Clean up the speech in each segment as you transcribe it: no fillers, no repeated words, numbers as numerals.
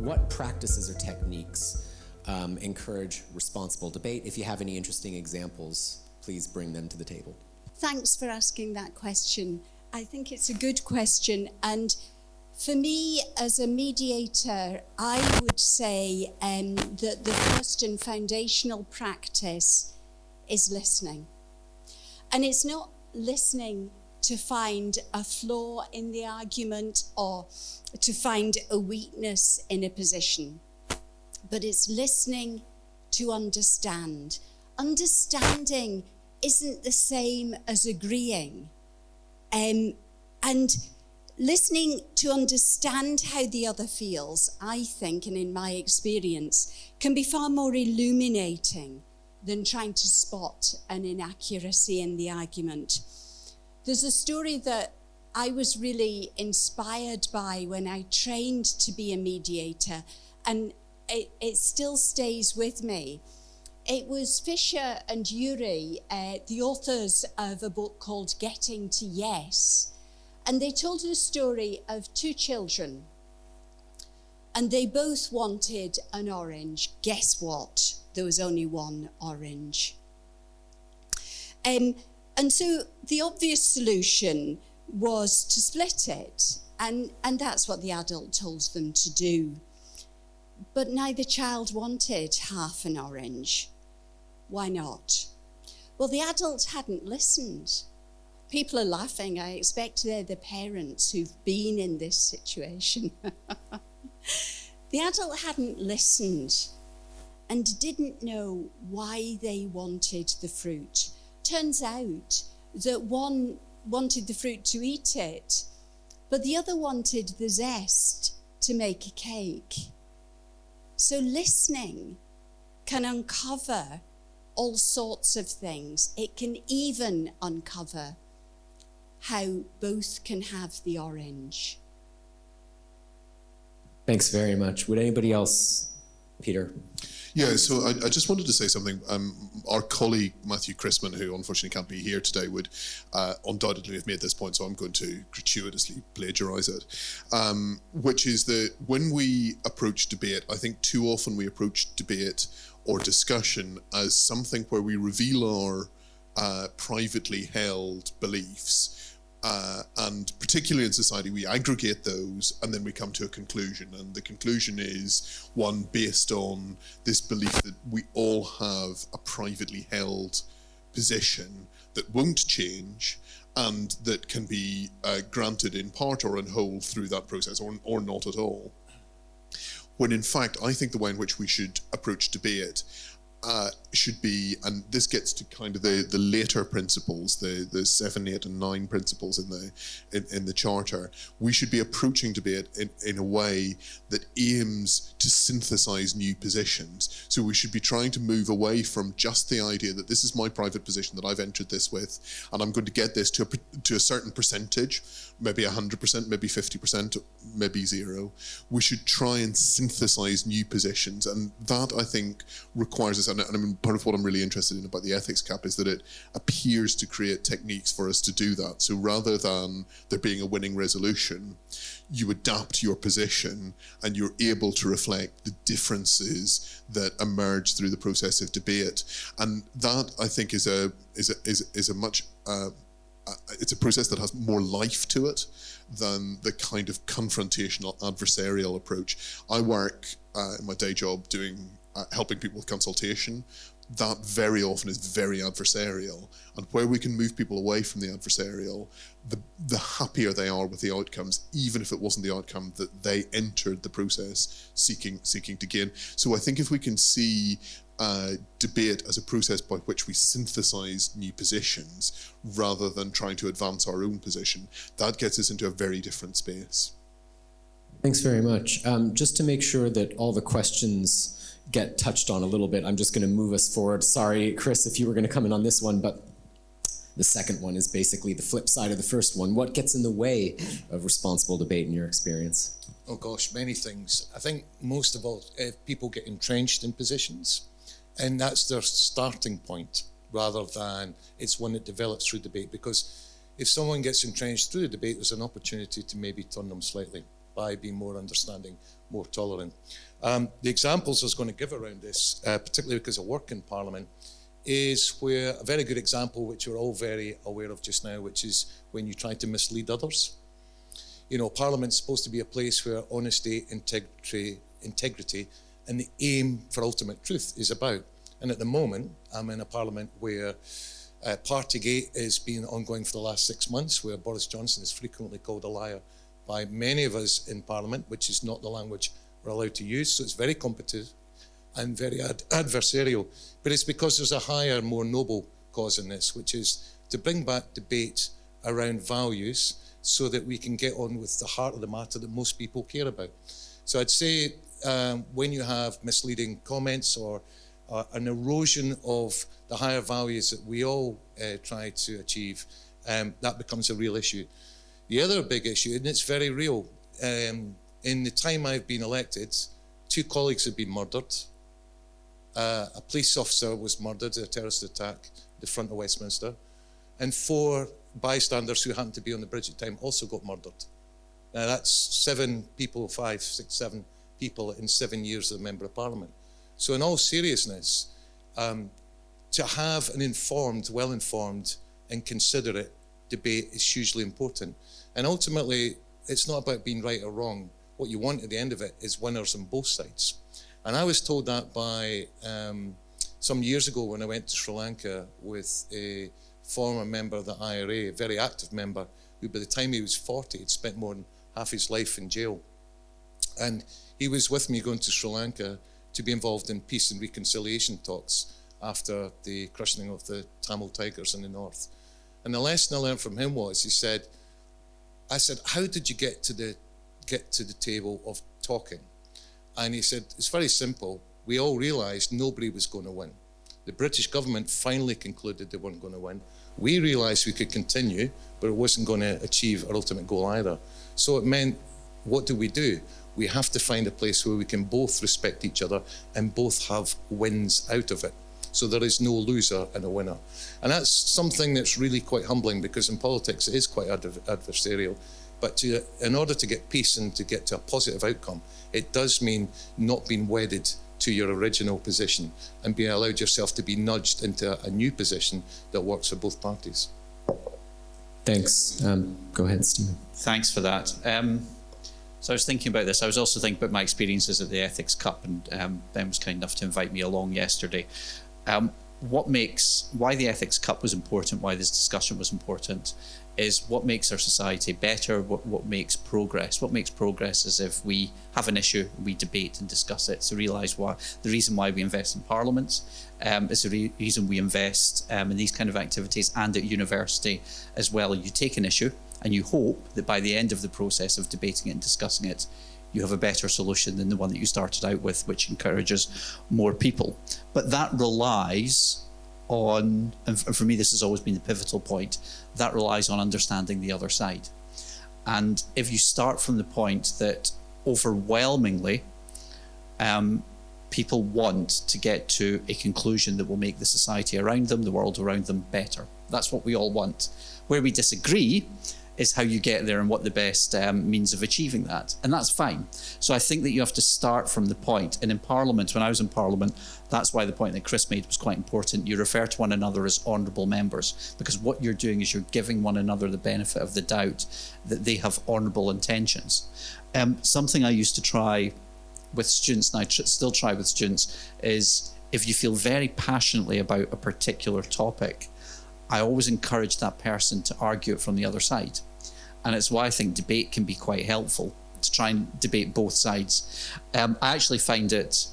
what practices or techniques encourage responsible debate? If you have any interesting examples, please bring them to the table. Thanks for asking that question. I think it's a good question. And for me, as a mediator, I would say that the first and foundational practice is listening. And it's not listening to find a flaw in the argument or to find a weakness in a position, but it's listening to understand. Understanding isn't the same as agreeing. And listening to understand how the other feels, I think, and in my experience, can be far more illuminating than trying to spot an inaccuracy in the argument. There's a story that I was really inspired by when I trained to be a mediator, and it still stays with me. It was Fisher and Urey, the authors of a book called Getting to Yes, and they told a story of two children, and they both wanted an orange. Guess what? There was only one orange. And so the obvious solution was to split it, and that's what the adult told them to do. But neither child wanted half an orange. Why not? Well, the adult hadn't listened. People are laughing. I expect they're the parents who've been in this situation. The adult hadn't listened and didn't know why they wanted the fruit. Turns out that one wanted the fruit to eat it, but the other wanted the zest to make a cake. So listening can uncover all sorts of things. It can even uncover how both can have the orange. Thanks very much. Would anybody else, Peter? Yeah, so I just wanted to say something. Our colleague, Matthew Chrisman, who unfortunately can't be here today, would undoubtedly have made this point, so I'm going to gratuitously plagiarise it, which is that when we approach debate, I think too often we approach debate or discussion as something where we reveal our privately held beliefs. And particularly in society, we aggregate those and then we come to a conclusion. And the conclusion is one based on this belief that we all have a privately held position that won't change and that can be granted in part or in whole through that process or not at all. When in fact, I think the way in which we should approach debate should be, and this gets to kind of the later principles, the 7, 8, and 9 principles in the Charter. We should be approaching debate in a way that aims to synthesize new positions. So we should be trying to move away from just the idea that this is my private position that I've entered this with, and I'm going to get this to a certain percentage, maybe 100%, maybe 50%, maybe 0. We should try and synthesize new positions, and that I think requires us. And I mean, part of what I'm really interested in about the ethics cap is that it appears to create techniques for us to do that. So rather than there being a winning resolution, you adapt your position and you're able to reflect the differences that emerge through the process of debate. And that, I think, is a much it's a process that has more life to it than the kind of confrontational adversarial approach. I work in my day job doing helping people with consultation. That very often is very adversarial, and where we can move people away from the adversarial, the happier they are with the outcomes, even if it wasn't the outcome that they entered the process seeking to gain. So I think if we can see debate as a process by which we synthesize new positions rather than trying to advance our own position, that gets us into a very different space. Thanks very much. Just to make sure that all the questions get touched on a little bit, I'm just going to move us forward. Sorry, Chris, if you were going to come in on this one, but the second one is basically the flip side of the first one. What gets in the way of responsible debate in your experience? Oh gosh, many things. I think most of all, people get entrenched in positions, and that's their starting point, rather than it's one that develops through debate. Because if someone gets entrenched through the debate, there's an opportunity to maybe turn them slightly by being more understanding, more tolerant. The examples I was going to give around this, particularly because I work in Parliament, is where a very good example, which we're all very aware of just now, which is when you try to mislead others. You know, Parliament's supposed to be a place where honesty, integrity, and the aim for ultimate truth is about. And at the moment, I'm in a Parliament where Partygate has been ongoing for the last 6 months, where Boris Johnson is frequently called a liar by many of us in Parliament, which is not the language we're allowed to use. So it's very competitive and very adversarial. But it's because there's a higher, more noble cause in this, which is to bring back debate around values so that we can get on with the heart of the matter that most people care about. So I'd say when you have misleading comments or an erosion of the higher values that we all try to achieve, that becomes a real issue. The other big issue, and it's very real, in the time I've been elected, 2 colleagues have been murdered. A police officer was murdered in a terrorist attack at the front of Westminster, and 4 bystanders who happened to be on the bridge at the time also got murdered. Now that's 7 people, 5, 6, 7 people in 7 years as a Member of Parliament. So in all seriousness, to have an informed, well-informed and considerate debate is hugely important. And ultimately, it's not about being right or wrong. What you want at the end of it is winners on both sides. And I was told that by some years ago when I went to Sri Lanka with a former member of the IRA, a very active member, who by the time he was 40, had spent more than half his life in jail. And he was with me going to Sri Lanka to be involved in peace and reconciliation talks after the crushing of the Tamil Tigers in the north. And the lesson I learned from him was, I said, how did you get to the table of talking? And he said, it's very simple. We all realized nobody was going to win. The British government finally concluded they weren't going to win. We realized we could continue, but it wasn't going to achieve our ultimate goal either. So it meant, what do? We have to find a place where we can both respect each other and both have wins out of it. So there is no loser and a winner. And that's something that's really quite humbling, because in politics it is quite adversarial. But in order to get peace and to get to a positive outcome, it does mean not being wedded to your original position and being allowed yourself to be nudged into a new position that works for both parties. Thanks. Go ahead, Stephen. Thanks for that. So I was thinking about this. I was also thinking about my experiences at the Ethics Cup, and Ben was kind enough to invite me along yesterday. Why the Ethics Cup was important, why this discussion was important, is what makes our society better, what makes progress. What makes progress is if we have an issue, we debate and discuss it. So the reason why we invest in parliaments is the reason we invest in these kind of activities, and at university as well. You take an issue and you hope that by the end of the process of debating it and discussing it, you have a better solution than the one that you started out with, which encourages more people. But that relies on, and for me this has always been the pivotal point, that relies on understanding the other side. And if you start from the point that overwhelmingly people want to get to a conclusion that will make the society around them, the world around them, better. That's what we all want. Where we disagree is how you get there and what the best means of achieving that. And that's fine. So I think that you have to start from the point. And in Parliament, when I was in Parliament, that's why the point that Chris made was quite important. You refer to one another as honourable members, because what you're doing is you're giving one another the benefit of the doubt that they have honourable intentions. Something I used to try with students, and I still try with students, is if you feel very passionately about a particular topic, I always encourage that person to argue it from the other side. And it's why I think debate can be quite helpful, to try and debate both sides. I actually find it,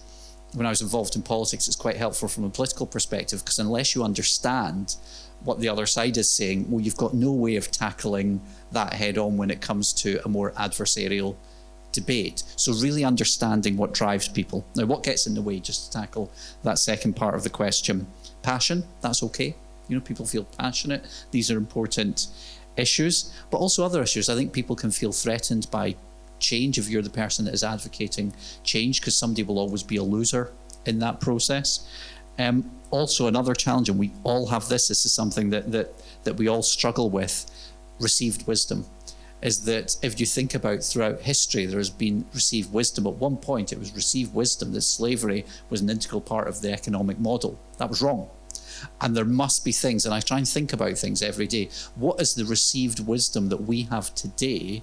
when I was involved in politics, it's quite helpful from a political perspective, because unless you understand what the other side is saying, well, you've got no way of tackling that head on when it comes to a more adversarial debate. So really understanding what drives people. Now, what gets in the way, just to tackle that second part of the question? Passion, that's okay. You know, people feel passionate. These are important issues, but also other issues. I think people can feel threatened by change if you're the person that is advocating change, because somebody will always be a loser in that process. Also, another challenge, and we all have this is something that we all struggle with, received wisdom. is that if you think about throughout history, there has been received wisdom. At one point, it was received wisdom that slavery was an integral part of the economic model. That was wrong. And there must be things, and I try and think about things every day. What is the received wisdom that we have today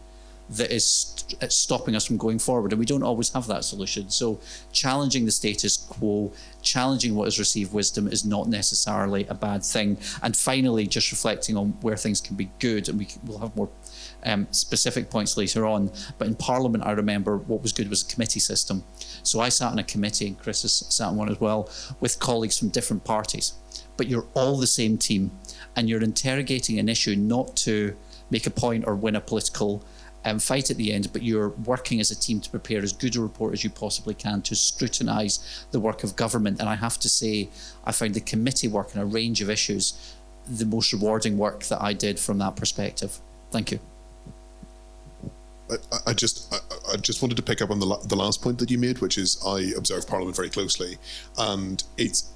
that is stopping us from going forward? And we don't always have that solution. So challenging the status quo, challenging what is received wisdom is not necessarily a bad thing. And finally, just reflecting on where things can be good, and we'll have more specific points later on. But in Parliament, I remember what was good was a committee system. So I sat in a committee, and Chris has sat in one as well, with colleagues from different parties. But you're all the same team, and you're interrogating an issue not to make a point or win a political fight at the end, but you're working as a team to prepare as good a report as you possibly can to scrutinise the work of government. And I have to say, I found the committee work on a range of issues the most rewarding work that I did from that perspective. Thank you. I just wanted to pick up on the last point that you made, which is I observe Parliament very closely, and it's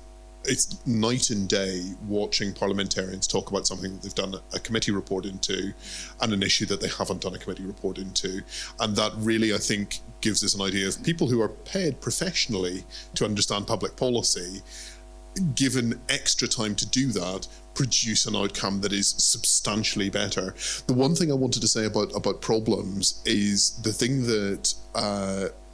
night and day watching parliamentarians talk about something that they've done a committee report into and an issue that they haven't done a committee report into. And that really, I think, gives us an idea of people who are paid professionally to understand public policy, given extra time to do that, produce an outcome that is substantially better. The one thing I wanted to say about problems is the thing that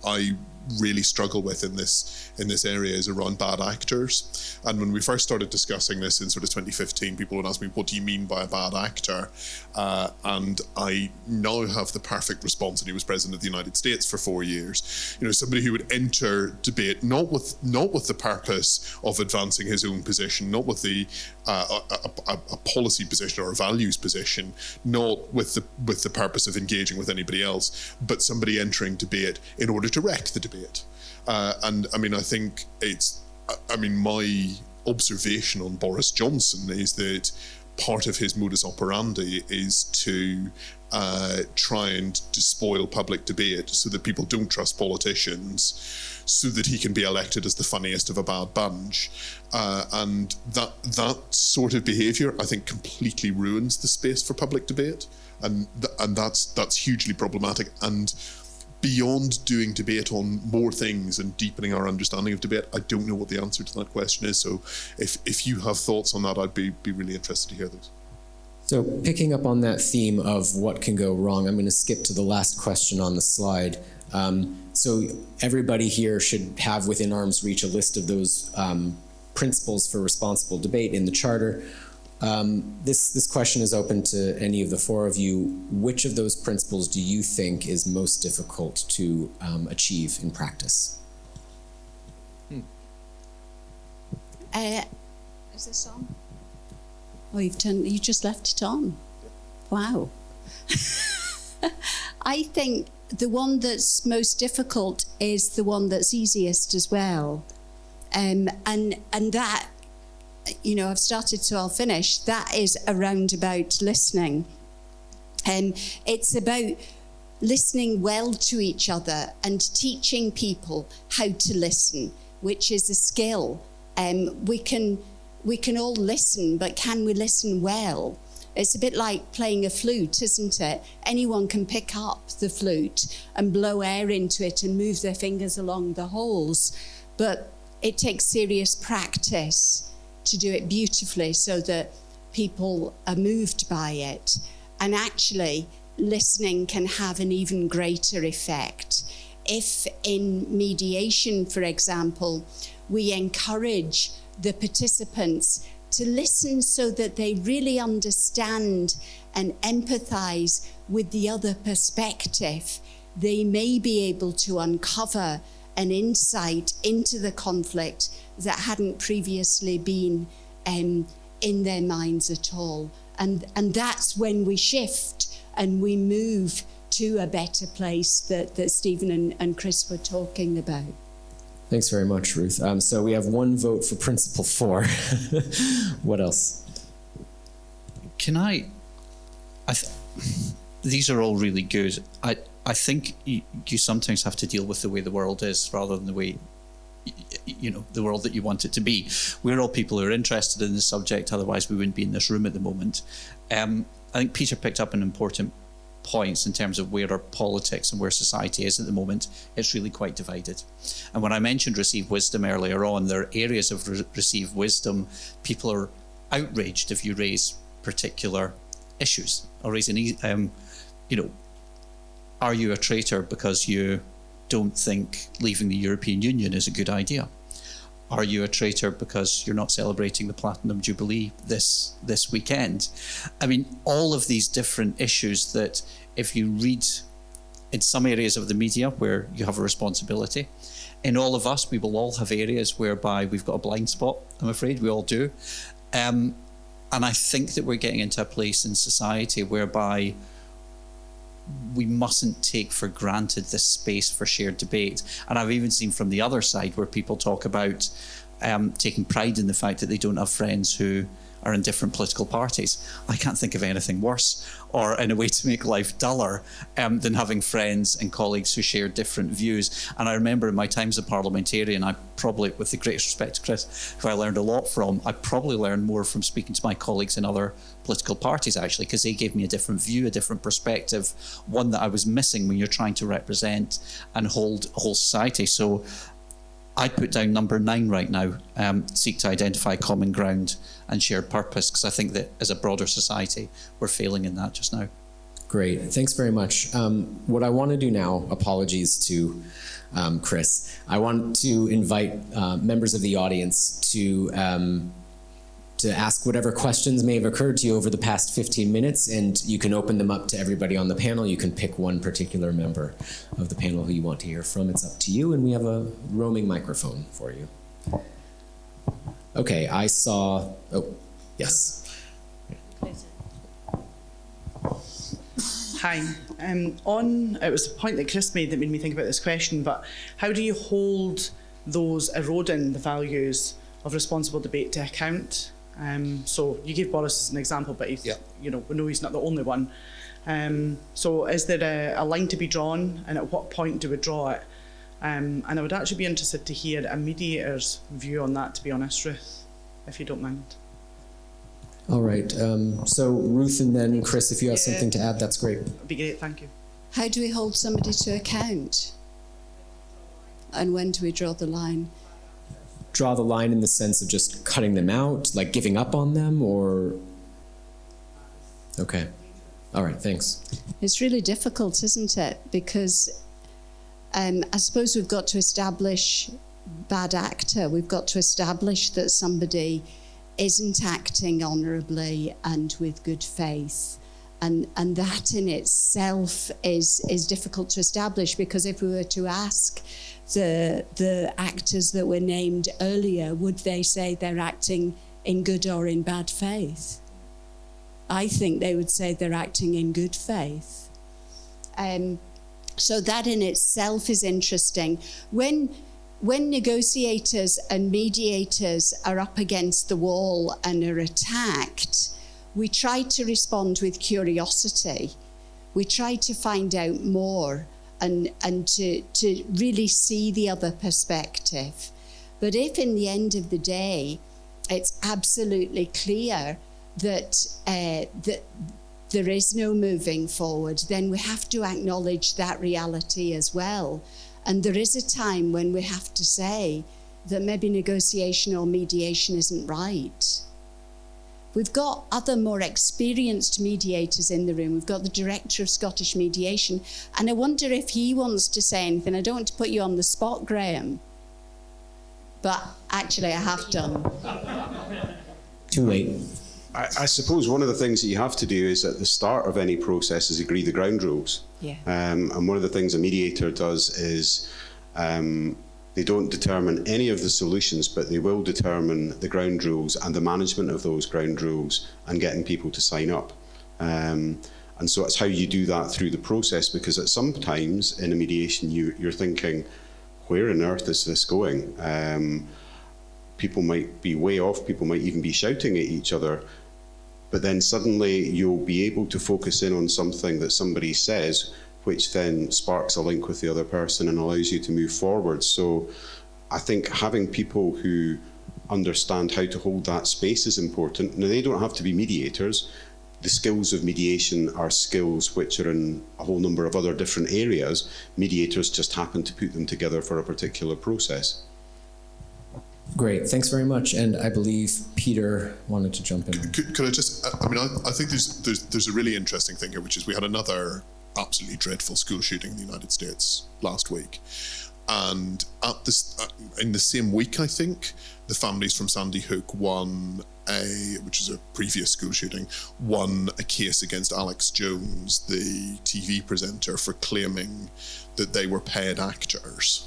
I really struggle with in this area is around bad actors. And when we first started discussing this in sort of 2015, people would ask me, what do you mean by a bad actor? And I now have the perfect response, and he was president of the United States for 4 years. You know, somebody who would enter debate not with the purpose of advancing his own position, not with the a policy position or a values position, not with the purpose of engaging with anybody else, but somebody entering debate in order to wreck the debate. And I mean, I think my observation on Boris Johnson is that part of his modus operandi is to try and despoil public debate so that people don't trust politicians, so that he can be elected as the funniest of a bad bunch. And that sort of behaviour, I think, completely ruins the space for public debate, and that's hugely problematic. And beyond doing debate on more things and deepening our understanding of debate, I don't know what the answer to that question is. So if you have thoughts on that, I'd be really interested to hear those. So picking up on that theme of what can go wrong, I'm going to skip to the last question on the slide. So everybody here should have within arm's reach a list of those principles for responsible debate in the Charter. This question is open to any of the four of you. Which of those principles do you think is most difficult to achieve in practice? Is this on? Oh, you just left it on. Wow. I think the one that's most difficult is the one that's easiest as well. And that, you know, I've started, so I'll finish. That is around about listening. It's about listening well to each other and teaching people how to listen, which is a skill. We can all listen, but can we listen well? It's a bit like playing a flute, isn't it? Anyone can pick up the flute and blow air into it and move their fingers along the holes, but it takes serious practice to do it beautifully so that people are moved by it. And actually, listening can have an even greater effect. If in mediation, for example, we encourage the participants to listen so that they really understand and empathize with the other perspective, they may be able to uncover an insight into the conflict that hadn't previously been in their minds at all. And that's when we shift and we move to a better place that Stephen and Chris were talking about. Thanks very much, Ruth. So we have one vote for Principle 4. What else? These are all really good. I think you sometimes have to deal with the way the world is rather than the way, the world that you want it to be. We're all people who are interested in the subject, otherwise we wouldn't be in this room at the moment. I think Peter picked up an important points in terms of where our politics and where society is at the moment, it's really quite divided. And when I mentioned received wisdom earlier on, there are areas of received wisdom. People are outraged if you raise particular issues or raise are you a traitor because you don't think leaving the European Union is a good idea? Are you a traitor because you're not celebrating the Platinum Jubilee this weekend? I mean, all of these different issues that if you read in some areas of the media where you have a responsibility, in all of us, we will all have areas whereby we've got a blind spot, I'm afraid, we all do. And I think that we're getting into a place in society whereby we mustn't take for granted this space for shared debate. And I've even seen from the other side where people talk about taking pride in the fact that they don't have friends who are in different political parties. I can't think of anything worse or in a way to make life duller than having friends and colleagues who share different views. And I remember in my time as a parliamentarian, I probably, with the greatest respect to Chris, who I learned a lot from, I probably learned more from speaking to my colleagues in other political parties, actually, because they gave me a different view, a different perspective, one that I was missing when you're trying to represent and hold a whole society. So I'd put down number 9 right now, seek to identify common ground and shared purpose, because I think that as a broader society, we're failing in that just now. Great, thanks very much. What I want to do now, apologies to Chris, I want to invite members of the audience to ask whatever questions may have occurred to you over the past 15 minutes, and you can open them up to everybody on the panel. You can pick one particular member of the panel who you want to hear from. It's up to you, and we have a roaming microphone for you. Okay, I saw, oh, yes. Hi. It was the point that Chris made that made me think about this question, but how do you hold those eroding the values of responsible debate to account? So you gave Boris as an example, but he's, we know he's not the only one. So is there a line to be drawn, and at what point do we draw it? And I would actually be interested to hear a mediator's view on that, to be honest, Ruth, if you don't mind. All right, so Ruth and then Chris, if you have something to add, that's great. That'd be great, thank you. How do we hold somebody to account? And when do we draw the line? Draw the line in the sense of just cutting them out, like giving up on them, or? Okay, all right, thanks. It's really difficult, isn't it? Because I suppose we've got to establish bad actor. We've got to establish that somebody isn't acting honourably and with good faith. And that in itself is difficult to establish, because if we were to ask the actors that were named earlier, would they say they're acting in good or in bad faith? I think they would say they're acting in good faith. So that in itself is interesting. When negotiators and mediators are up against the wall and are attacked, we try to respond with curiosity. We try to find out more and to really see the other perspective. But if in the end of the day, it's absolutely clear that there is no moving forward, then we have to acknowledge that reality as well. And there is a time when we have to say that maybe negotiation or mediation isn't right. We've got other more experienced mediators in the room. We've got the Director of Scottish Mediation, and I wonder if he wants to say anything. I don't want to put you on the spot, Graham, but actually I have done. Too late. I suppose one of the things that you have to do is at the start of any process is agree the ground rules. Yeah. And one of the things a mediator does is they don't determine any of the solutions, but they will determine the ground rules and the management of those ground rules and getting people to sign up. And so it's how you do that through the process, because at some times in a mediation you're thinking, where on earth is this going? People might be way off, people might even be shouting at each other, but then suddenly you'll be able to focus in on something that somebody says, which then sparks a link with the other person and allows you to move forward. So I think having people who understand how to hold that space is important. Now, they don't have to be mediators. the skills of mediation are skills which are in a whole number of other different areas. Mediators just happen to put them together for a particular process. Great, thanks very much. And I believe Peter wanted to jump in. Could I just, I think there's a really interesting thing here, which is we had another absolutely dreadful school shooting in the United States last week. And in the same week, I think, the families from Sandy Hook which is a previous school shooting, won a case against Alex Jones, the TV presenter, for claiming that they were paid actors,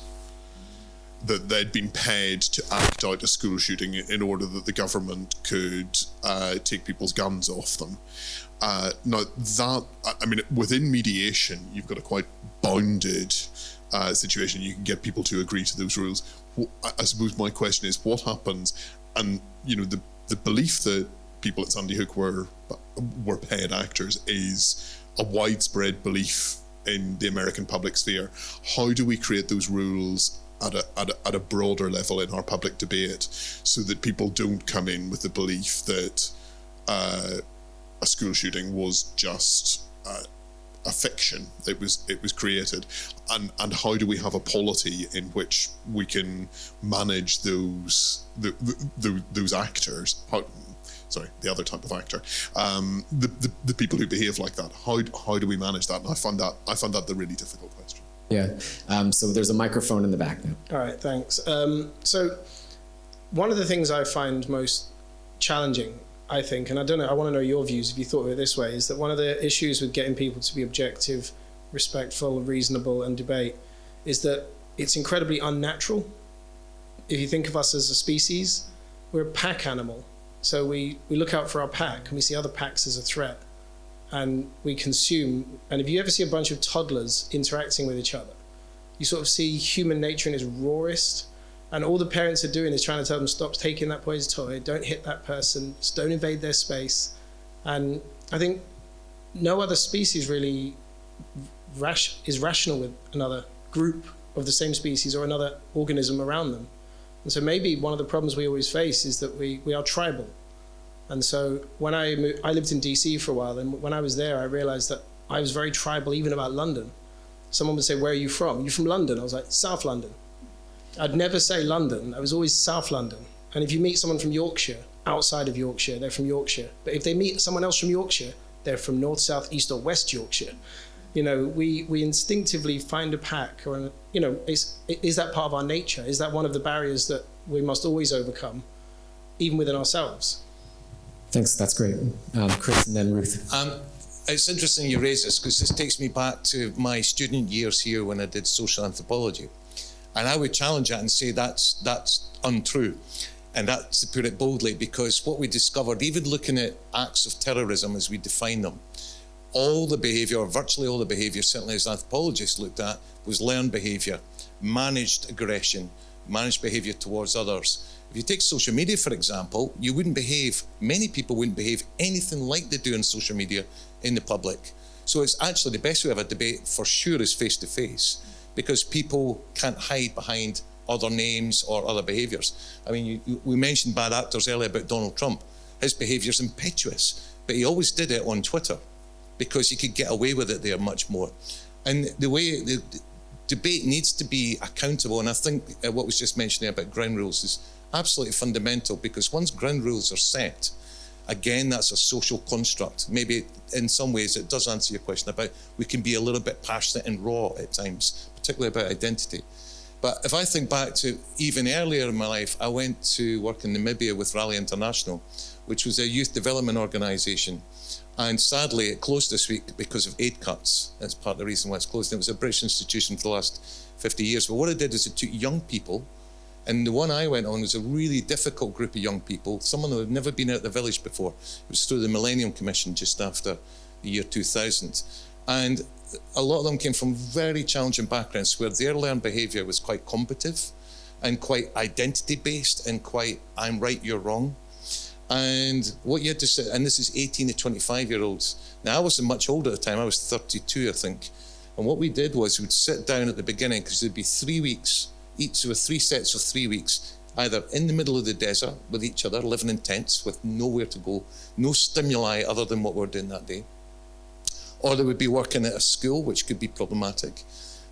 that they'd been paid to act out a school shooting in order that the government could take people's guns off them. Now, within mediation, you've got a quite bounded situation. You can get people to agree to those rules. I suppose my question is, what happens? And the belief that people at Sandy Hook were paid actors is a widespread belief in the American public sphere. How do we create those rules at a broader level in our public debate, so that people don't come in with the belief that a school shooting was just a fiction? It was created, and how do we have a polity in which we can manage those actors? The other type of actor, the people who behave like that. How do we manage that? And I found that the really difficult question. Yeah. So there's a microphone in the back now. All right, thanks. So one of the things I find most challenging, I think, and I don't know, I want to know your views if you thought of it this way, is that one of the issues with getting people to be objective, respectful, reasonable, and debate is that it's incredibly unnatural. If you think of us as a species, we're a pack animal. So we look out for our pack and we see other packs as a threat. And we consume, and if you ever see a bunch of toddlers interacting with each other, you sort of see human nature in its rawest, and all the parents are doing is trying to tell them, stop taking that boy's toy, don't hit that person, just don't invade their space. And I think no other species really is rational with another group of the same species or another organism around them. And so maybe one of the problems we always face is that we are tribal. And so when I lived in DC for a while, and when I was there, I realized that I was very tribal even about London. Someone would say, where are you from? You're from London. I was like, South London. I'd never say London. I was always South London. And if you meet someone from Yorkshire, outside of Yorkshire, they're from Yorkshire. But if they meet someone else from Yorkshire, they're from North, South, East, or West Yorkshire. We instinctively find a pack, or is that part of our nature? Is that one of the barriers that we must always overcome, even within ourselves? Thanks, that's great. Chris and then Ruth. It's interesting you raise this, because this takes me back to my student years here when I did social anthropology. And I would challenge that and say that's untrue. And that's to put it boldly, because what we discovered, even looking at acts of terrorism as we define them, all the behaviour, or virtually all the behaviour, certainly as anthropologists looked at, was learned behaviour, managed aggression, managed behaviour towards others. If you take social media, for example, many people wouldn't behave anything like they do on social media in the public. So it's actually the best way of a debate for sure is face-to-face, because people can't hide behind other names or other behaviours. I mean, we mentioned bad actors earlier about Donald Trump. His behaviour's impetuous, but he always did it on Twitter because he could get away with it there much more. And the way the debate needs to be accountable, and I think what was just mentioned about ground rules is absolutely fundamental, because once ground rules are set, again, that's a social construct. Maybe in some ways it does answer your question about we can be a little bit passionate and raw at times, particularly about identity. But if I think back to even earlier in my life, I went to work in Namibia with Rally International, which was a youth development organisation. And sadly, it closed this week because of aid cuts. That's part of the reason why it's closed. It was a British institution for the last 50 years. But what it did is it took young people, and the one I went on was a really difficult group of young people, someone who had never been out of the village before. It was through the Millennium Commission just after the year 2000. And a lot of them came from very challenging backgrounds where their learned behaviour was quite combative and quite identity-based and quite, I'm right, you're wrong. And what you had to say, and this is 18 to 25-year-olds. Now, I wasn't much older at the time. I was 32, I think. And what we did was we'd sit down at the beginning, because there'd be 3 weeks, each with 3 sets of 3 weeks, either in the middle of the desert with each other, living in tents with nowhere to go, no stimuli other than what we're doing that day, or they would be working at a school, which could be problematic,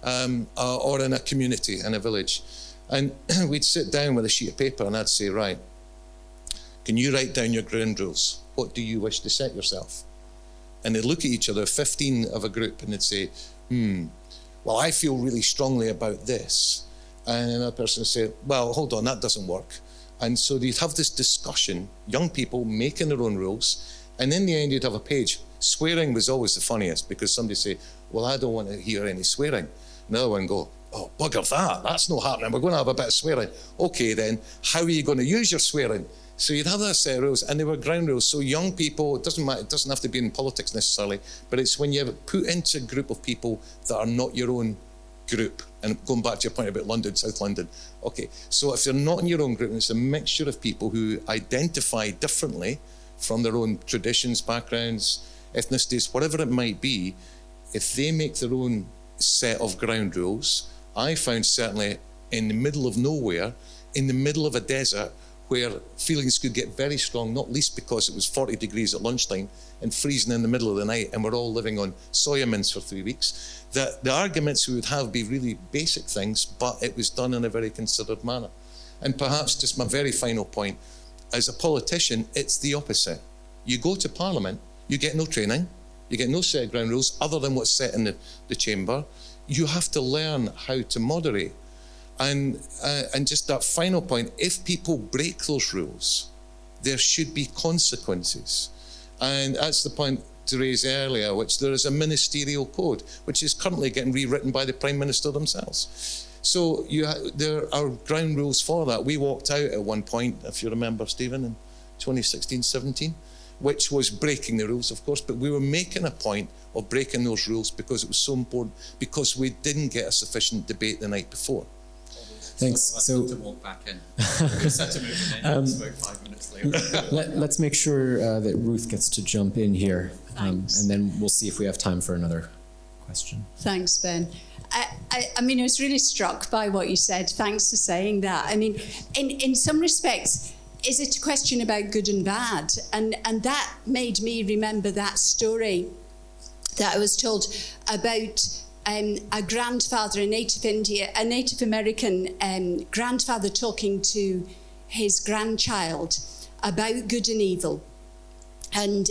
or in a community, in a village. And we'd sit down with a sheet of paper and I'd say, right, can you write down your ground rules? What do you wish to set yourself? And they'd look at each other, 15 of a group, and they'd say, well, I feel really strongly about this. And another person would say, well, hold on, that doesn't work. And so they'd have this discussion, young people making their own rules, and in the end you'd have a page. Swearing was always the funniest, because somebody say, well, I don't want to hear any swearing. Another one go, oh, bugger that, that's not happening, we're going to have a bit of swearing. Okay then, how are you going to use your swearing? So you'd have that set of rules, and they were ground rules. So young people, it doesn't matter, it doesn't have to be in politics necessarily, but it's when you put into a group of people that are not your own group, and going back to your point about London, South London, okay, so if you're not in your own group, and it's a mixture of people who identify differently from their own traditions, backgrounds, ethnicities, whatever it might be, if they make their own set of ground rules, I found certainly in the middle of nowhere, in the middle of a desert, where feelings could get very strong, not least because it was 40 degrees at lunchtime and freezing in the middle of the night, and we're all living on soya mince for 3 weeks, that the arguments we would have be really basic things, but it was done in a very considered manner. And perhaps just my very final point, as a politician, it's the opposite. You go to Parliament, you get no training, you get no set of ground rules other than what's set in the chamber. You have to learn how to moderate. And just that final point, if people break those rules, there should be consequences. And that's the point to raise earlier, which there is a ministerial code, which is currently getting rewritten by the Prime Minister themselves. So there are ground rules for that. We walked out at one point, if you remember, Stephen, in 2016-17, which was breaking the rules, of course, but we were making a point of breaking those rules because it was so important, because we didn't get a sufficient debate the night before. Thanks. So to walk back in. We're set to move in. It's about 5 minutes later. let's make sure that Ruth gets to jump in here, and then we'll see if we have time for another question. Thanks, Ben. I mean, I was really struck by what you said. Thanks for saying that. I mean, in some respects, is it a question about good and bad? And that made me remember that story that I was told about a grandfather, a Native American grandfather talking to his grandchild about good and evil. And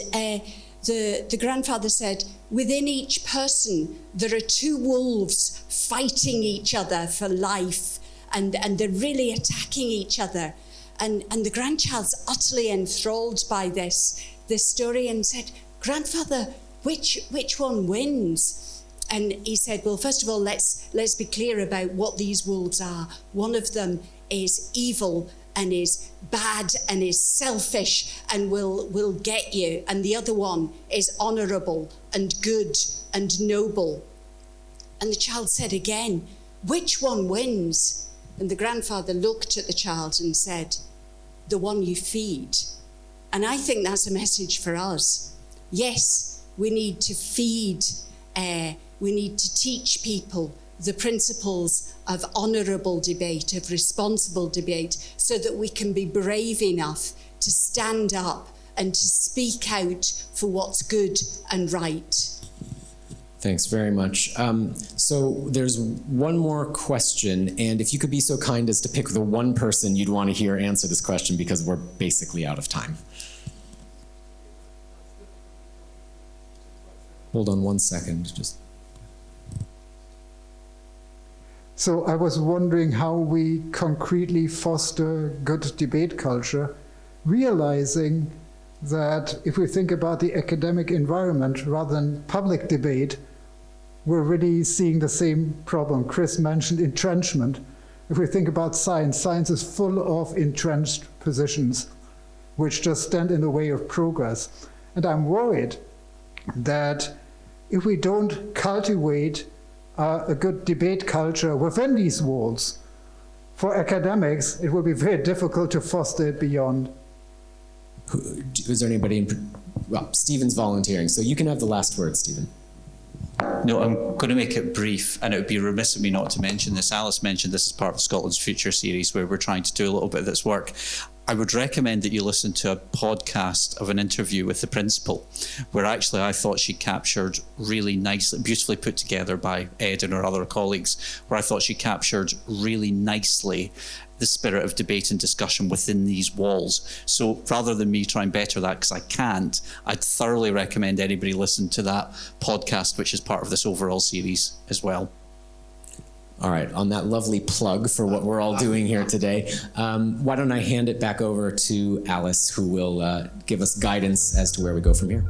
the grandfather said, within each person, there are two wolves fighting each other for life, and they're really attacking each other. And the grandchild's utterly enthralled by this story and said, Grandfather, which one wins? And he said, well, first of all, let's be clear about what these wolves are. One of them is evil and is bad and is selfish and will get you. And the other one is honourable and good and noble. And the child said again, which one wins? And the grandfather looked at the child and said, the one you feed. And I think that's a message for us. Yes, we need to feed, we need to teach people the principles of honourable debate, of responsible debate, so that we can be brave enough to stand up and to speak out for what's good and right. Thanks very much. So there's one more question, and if you could be so kind as to pick the one person you'd want to hear answer this question, because we're basically out of time. Hold on 1 second. So I was wondering how we concretely foster good debate culture, realizing that if we think about the academic environment rather than public debate, we're really seeing the same problem. Chris mentioned entrenchment. If we think about science, science is full of entrenched positions which just stand in the way of progress. And I'm worried that if we don't cultivate a good debate culture within these walls, for academics, it will be very difficult to foster it beyond. Is there anybody well, Stephen's volunteering, so you can have the last word, Stephen. No, I'm going to make it brief, and it would be remiss of me not to mention this. Alice mentioned this as part of Scotland's Future series, where we're trying to do a little bit of this work. I would recommend that you listen to a podcast of an interview with the principal, where actually I thought she captured really nicely, beautifully put together by Ed and her other colleagues, where I thought she captured really nicely the spirit of debate and discussion within these walls. So rather than me try and better that, because I can't, I'd thoroughly recommend anybody listen to that podcast, which is part of this overall series as well. All right, on that lovely plug for what we're all doing here today, why don't I hand it back over to Alice, who will give us guidance as to where we go from here.